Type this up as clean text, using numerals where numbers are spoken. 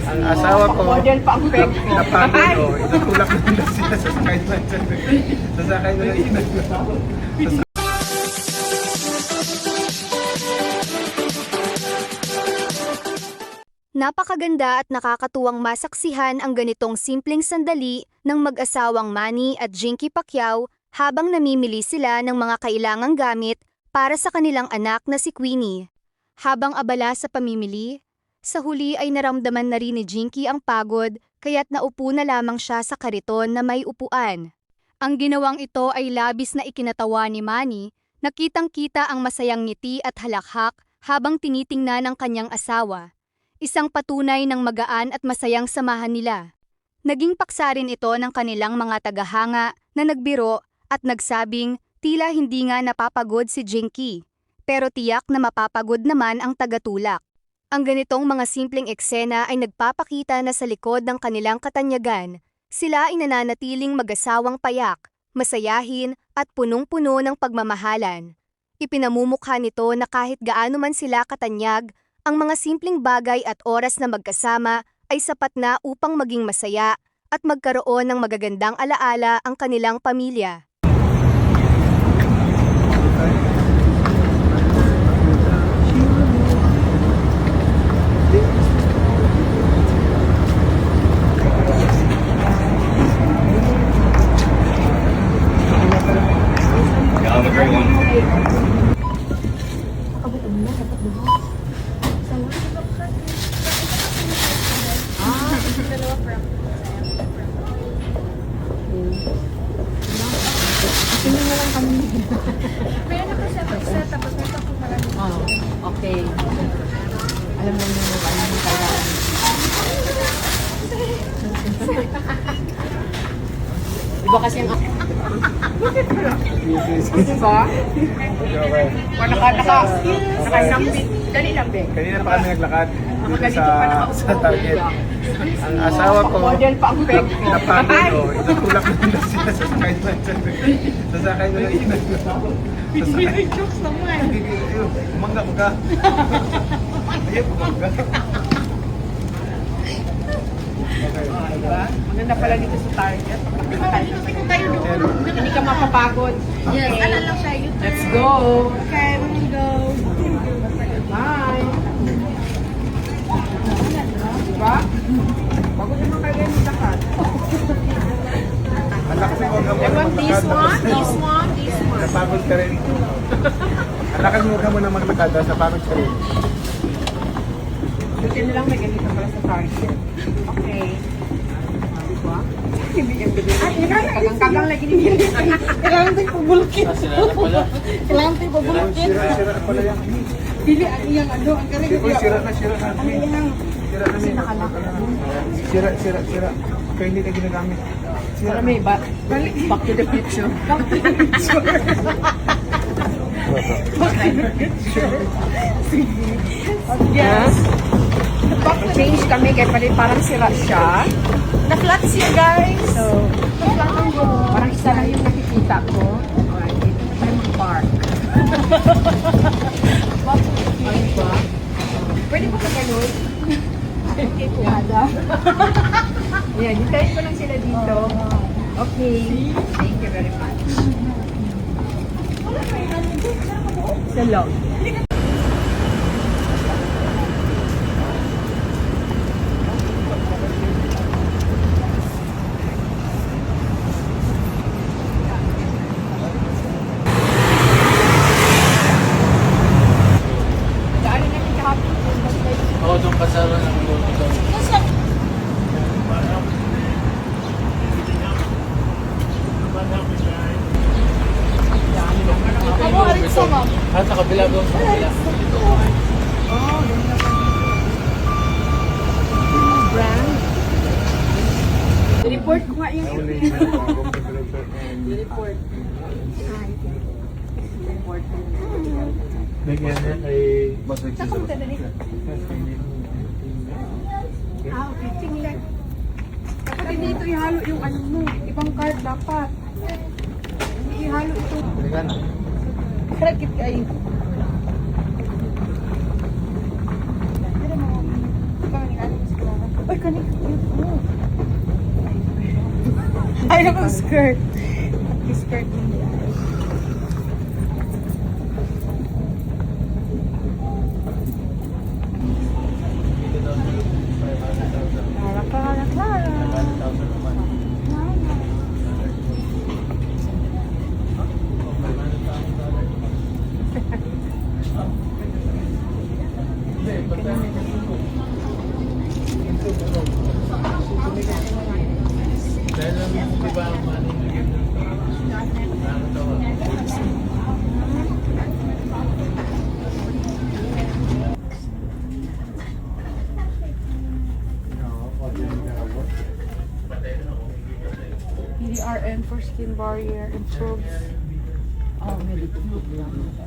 Ang asawa ko, Model pa ang peg ko. napagod o, itutulak na nila sila sa sakay na dyan. Sasakay na lang sila. Napakaganda at nakakatuwang masaksihan ang ganitong simpleng sandali ng mag-asawang Manny at Jinky Pacquiao habang namimili sila ng mga kailangang gamit para sa kanilang anak na si Queenie. Habang abala sa pamimili, sa huli ay naramdaman na rin ni Jinky ang pagod kaya't naupo na lamang siya sa kariton na may upuan. Ang ginawang ito ay labis na ikinatawa ni Manny, nakitang-kita ang masayang ngiti at halakhak habang tinitingnan ng kanyang asawa. Isang patunay ng magaan at masayang samahan nila. Naging paksa rin ito ng kanilang mga tagahanga na nagbiro at nagsabing tila hindi nga napapagod si Jinky, pero tiyak na mapapagod naman ang tagatulak. Ang ganitong mga simpleng eksena ay nagpapakita na sa likod ng kanilang katanyagan, sila ay nananatiling mag-asawang payak, masayahin at punong-puno ng pagmamahalan. Ipinamumukha nito na kahit gaano man sila katanyag, ang mga simpleng bagay at oras na magkasama ay sapat na upang maging masaya at magkaroon ng magagandang alaala ang kanilang pamilya. Oh, okay. Alam mo yung ano yung kailangan. Iba kasi ang... Diba? Nakasambit. Dali lang, be. Kanina pa kami naglakad dito Ganito pa nakaupo. sa Target. Ang asawa ko, Model pa ang peg ko. napagod o, itutulak na nila sila sa sakay na dyan. Sasakay na lang sila. Pinipili jokes naman. Umangga mo ka. Ayaw, umangga. Diba? Maganda pala dito sa Target. Hindi ka mapapagod. Yes, Okay. ano lang siya, U-turn. Let's go. Okay, we can go. Bye. Diba? Bago naman kayo yung lakat. Anak kasi huwag ka I muna want this maglakad. one, this one, this one. Napagod ka rin. Anak kasi huwag ka muna maglakad. Napagod ka rin. Buti na lang may ganito pala sa Target. Okay. Diba? Hindi yung bibili. Kagang-kagang lagi ni Miri. Kailangan tayo pabulkit. Kailangan tayo pabulkit. Sira pala yan. Pili ang iyang ano, ang karang Uy, sira na. Ano yan? Sira na. Sira. Kaya hindi na ginagamit. Para may back to the future. Back to the future. Yes. Change kami kaya pala parang sira siya. Na-flat siya, guys. So, parang isa lang yung nakikita ko. Alright, dito na tayo mag-park. Ay ba? Pwede po ka ganun? Okay po. Yan, hintayin ko lang sila dito. Okay. Thank you very much. Sa loob. Daanan natin kahapon. Oo, doon kasama ng luto doon. Ako, arit sa ma'am. Sa kabila doon, sa kabila. Brand. Report ko nga yung report. Bigyan niya ay Ah, okay. Tingnan. Dapat hindi ito ihalo yung ano mo. Ibang card dapat. Hindi ihalo ito. Bigyan na. Krakit kayo. Pero mo, ikaw ang ilalim sa Ay, kanina cute mo. Ay, ang skirt. Skirt mo. Clara, Clara, Clara. Dahil lang yung di ba ang money na give ng nakakatawa. PDRN for skin barrier improves. Oh, medyo lang.